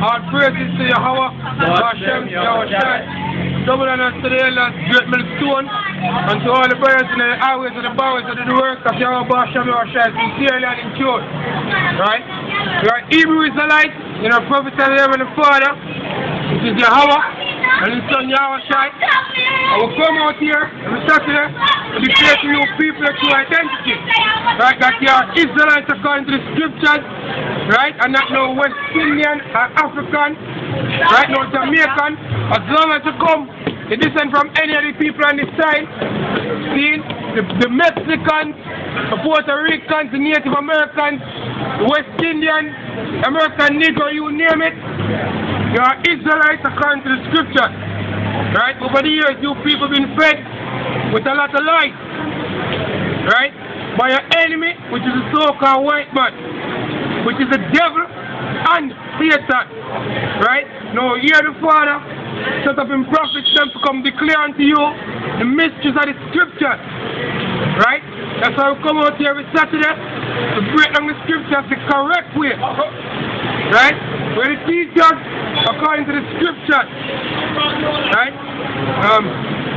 All praises to Yahweh, Hashem, Yahweh, double honor to the elders, great millstone, and to all the brothers in the highways and the byways that do the work of Yahweh, Hashem, Yahweh, sincerely and in truth. Right? You are Hebrew Israelites, you know, Prophet of the Heavenly Father, which is Yahweh, and his son Yahweh. I will come out here every Saturday to declare to you people your true identity. Right? That you are Israelites according to the scriptures, right? And not no West Indian or African, right? No Jamaican. As long as you come, you descend from any of the people on this side. See? The Mexicans, the Puerto Ricans, the Native Americans, the West Indian, American Negro, you name it. You are Israelites according to the scriptures. Right? Over the years, you people have been fed with a lot of lies. Right? By your enemy, which is a so-called white man, which is the devil and Satan. Right? Now, hear the Father set up in prophets them to come declare unto you the mysteries of the scriptures. Right? That's why we come out here every Saturday to break down the scriptures the correct way. Right? Where the teachers according to the scriptures. Right?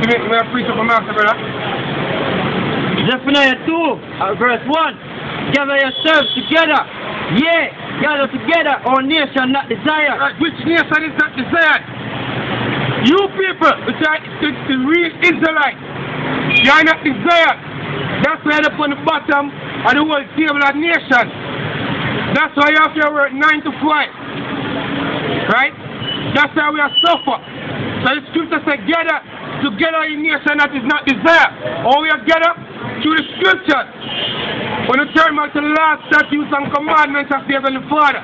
Give me a preach of a master, brother. Zephaniah 2, verse 1. Gather yourselves together. Yeah, gather together, our nation not desired. Right, which nation is not desired? You people, which are the real Israelites, you are not desired. That's why they're up on the bottom of the whole table of nations. That's why you have to work 9 to 5. Right? That's why we are suffer. So the scripture says, gather together in nation that is not desired. Or we are gathered through the scriptures. When you turn back to the last statutes and commandments of the Heavenly Father.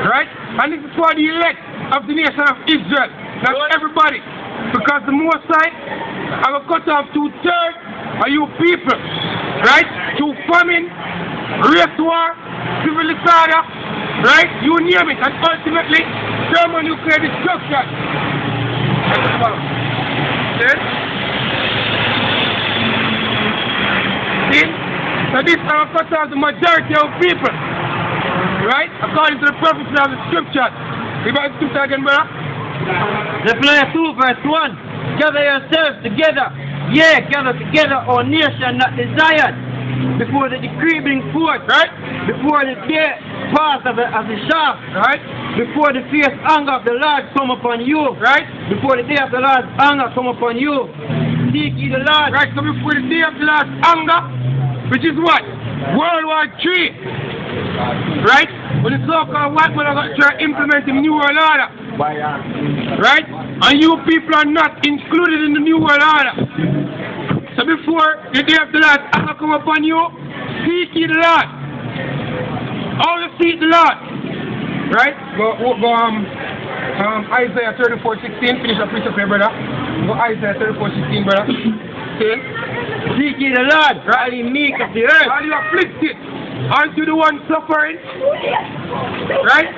Right? And this is for the elect of the nation of Israel. Not everybody. Because the Most High have cut off 2/3 of you people. Right? Through famine, race war, civil disorder. Right? You name it. And ultimately, thermonuclear destruction. See? So this are cut off the majority of people. Right? According to the prophecy of the scriptures. Read the scripture again, brother. Zephaniah 2, verse 1. Gather yourselves together. Yeah, gather together, our nation not desired. Before the decree being forth. Right? Before the day pass of the shaft. Right? Before the fierce anger of the Lord come upon you. Right? Before the day of the Lord's anger come upon you. Seek ye the Lord. Right, so before the day of the Lord's anger, which is what? World War III. Right? When the so-called white man are trying to implement the New World Order. Right? And you people are not included in the New World Order. So before the day of the Lord's anger come upon you, seek ye the Lord. Always seek the Lord. Right? Go Isaiah 34:16. Finish up preach up here, brother. Go Isaiah 34:16, brother. See? Seek ye the Lord, right? The meek of the earth. Are you afflicted? Aren't you the one suffering? Right?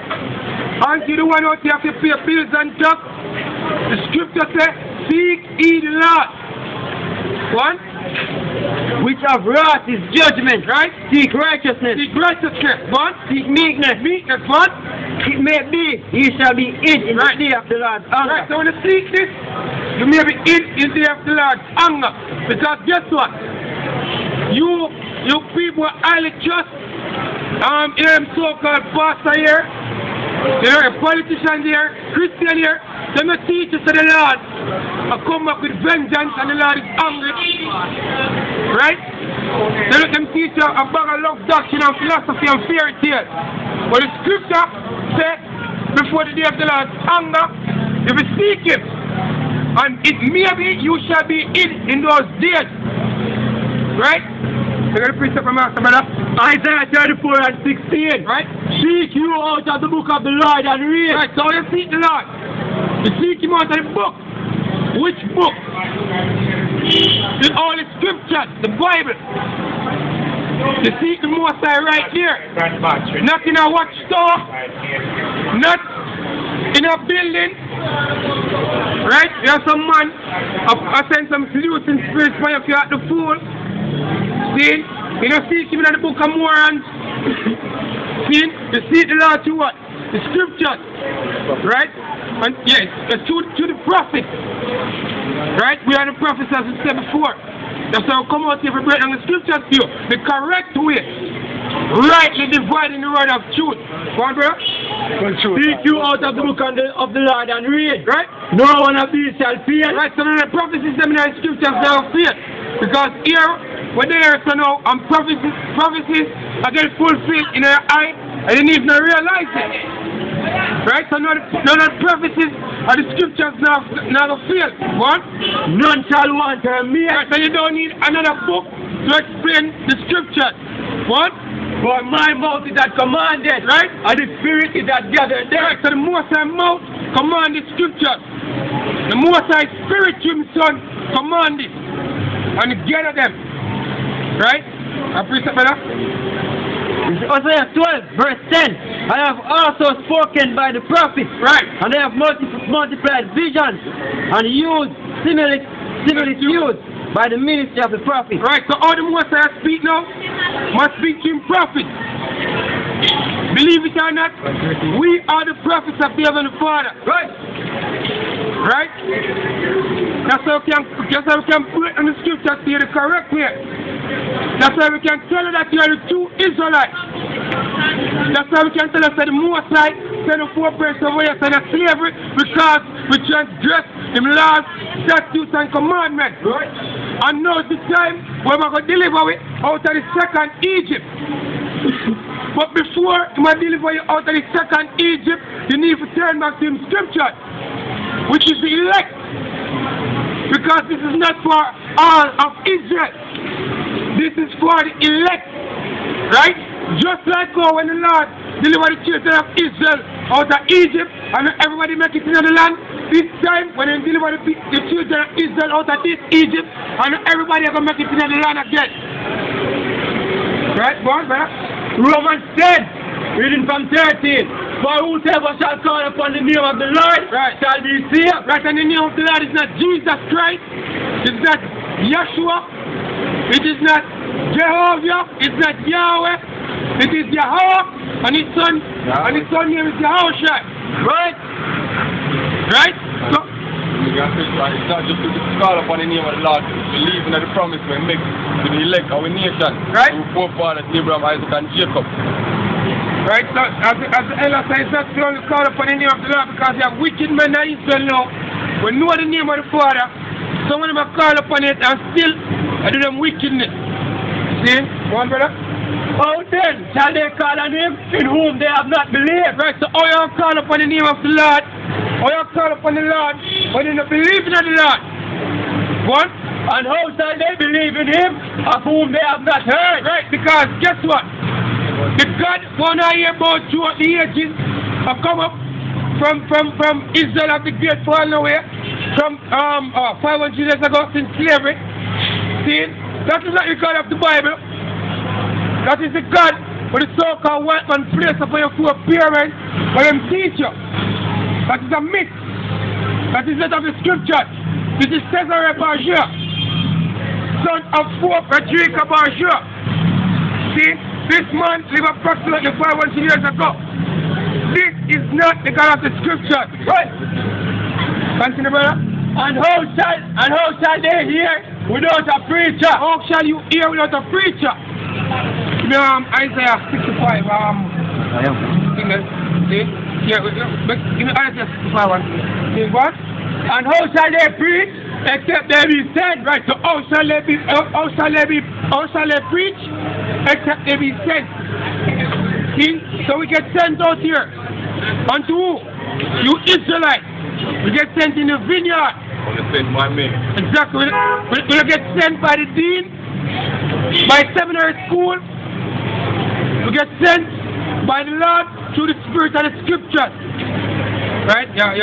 Aren't you the one who have to pay bills and stuff? The scripture says, seek ye the Lord. One? Which of wrath is judgment, right? Seek righteousness. Seek righteousness. One? Seek meekness. Meekness. One? It may be, ye shall be hid in the day of the Lord's anger. Right, so when you seek this, you may be hid in the day of the Lord's anger. Because guess what? You people are highly just, so-called pastor here, politicians here, Christian here, them the teachers of the Lord are come back with vengeance and the Lord is angry. Right? They let them teach you a bag of love doctrine and philosophy and fairy tales. But the scripture said, before the day of the Lord's anger, if you seek him, and it may be you shall be in those days. Right? They're going to preach up a master, brother. Isaiah 34:16. Right? Seek you out of the book of the Lord and read. Right, so you seek the Lord. You seek him out of the book. Which book? The Holy Scriptures, the Bible. You seek the Most High right here. Not in a watchtower. Not in a building. Right? There's some man I send some seducing spirits for you if you're at the fool. See? You know, seek him in the book of Morons. See? You seek the Lord to what? the scriptures, right? And yes, to the prophets, right? We are the prophets as we said before. That's how we come out here for break down the scriptures to you, the correct way, rightly dividing the word of truth. Go on, bro. Speak you out of the book of the Lord and read. Right? No one of these shall fear. Right, so the prophecies them in the scriptures now fear. Because here, when they are so now, and prophecies are getting fulfilled in their eye, and they didn't even realize it. Right? So none of the prophecies or the scriptures now fail. What? None shall want to me. Right, so you don't need another book to explain the scriptures. What? For my mouth is that commanded, right? And the spirit is that gathered there. Right, so the Most High mouth command the scriptures. The Most High Spirit to his Son command it. And gather them. Right? Appreciate brother? Hosea 12, verse 10. I have also spoken by the prophets. Right. And they have multiplied visions and used similitudes by the ministry of the prophet. Right, so all the Most High speak now must speak to him prophets. Believe it or not, we are the prophets of the Heavenly Father. Right? Right? That's how we can put on the scriptures to you the correct way. That's how we can tell you that you are the true Israelites. That's how we can tell us that the Most High sent a 4 person away and of slavery because we transgress him laws, statutes and commandments. Right? And now is the time when we're going to deliver it out of the second Egypt. But before he might deliver you out of the second Egypt, you need to turn back to him scripture, which is the elect. Because this is not for all of Israel. This is for the elect. Right? Just like when the Lord delivered the children of Israel out of Egypt and everybody make it into the land, this time when they deliver the children of Israel out of this Egypt and everybody are going to make it into the land again. Right? Go on, brother. Romans 10, reading from 13. For whosoever shall call upon the name of the Lord shall be saved. Right, and the name of the Lord is not Jesus Christ, it's not Yeshua, it is not Jehovah, it's not Yahweh, it is Yahweh, and his son name is Yahushua. Right? Right? So, it's not just to call upon the name of the Lord, believing in the promise we make to the elect our nation, right? Our forefathers Abraham, Isaac and Jacob. Right, so as the elder says, not to only call upon the name of the Lord because you have wicked men in Israel now. We know the name of the Father, some of them are called upon it and still do them wickedness. See? Go on, brother. How then shall they call on him in whom they have not believed? Right, so all you have called upon the name of the Lord, all you have called upon the Lord, but you don't believe in the Lord. What? And how shall they believe in him of whom they have not heard? Right, because guess what? The God one I hear about throughout the ages have come up from Israel of the great fallen away from 500 years ago since slavery. See, that is not the God of the Bible. That is the God for the so-called white man place upon your four parents for them teach you. That is a myth. That is not of the scripture. This is Cesare Borgia, son of Frederica Borgia. See? This man lived approximately 500 years ago. This is not the God of the scripture. Right? Continue, brother. And how shall they hear without a preacher? How shall you hear without a preacher? Isaiah 65. See? Yeah, give me Isaiah 65 one. See what? And how shall they preach except they be sent? Right, so how shall they preach except they be sent? See? So we get sent out here. Unto who? You Israelites. We get sent in the vineyard. Sent by me. Exactly. We get sent by the dean, by seminary school. We get sent by the Lord through the Spirit and the Scriptures. Right? Yeah.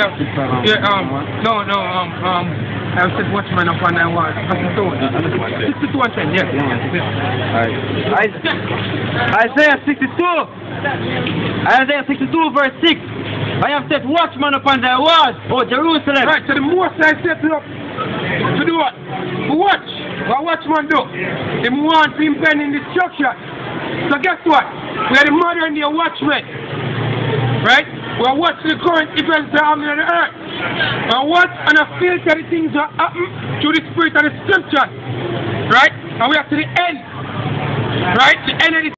I said watchman upon that one. 62:10, yes. Isaiah 62 verse 6. I have set watchman upon thy walls, O Jerusalem. Right, so the Most High set up to do what? To watch. What watchman do? They want to impend in destruction. So guess what? We are the modern day watchmen. Right? We are watching the current events that are happening on the earth. And watch and filter the things that happen through the spirit of the scriptures. Right? And we are to the end. Right? The end of the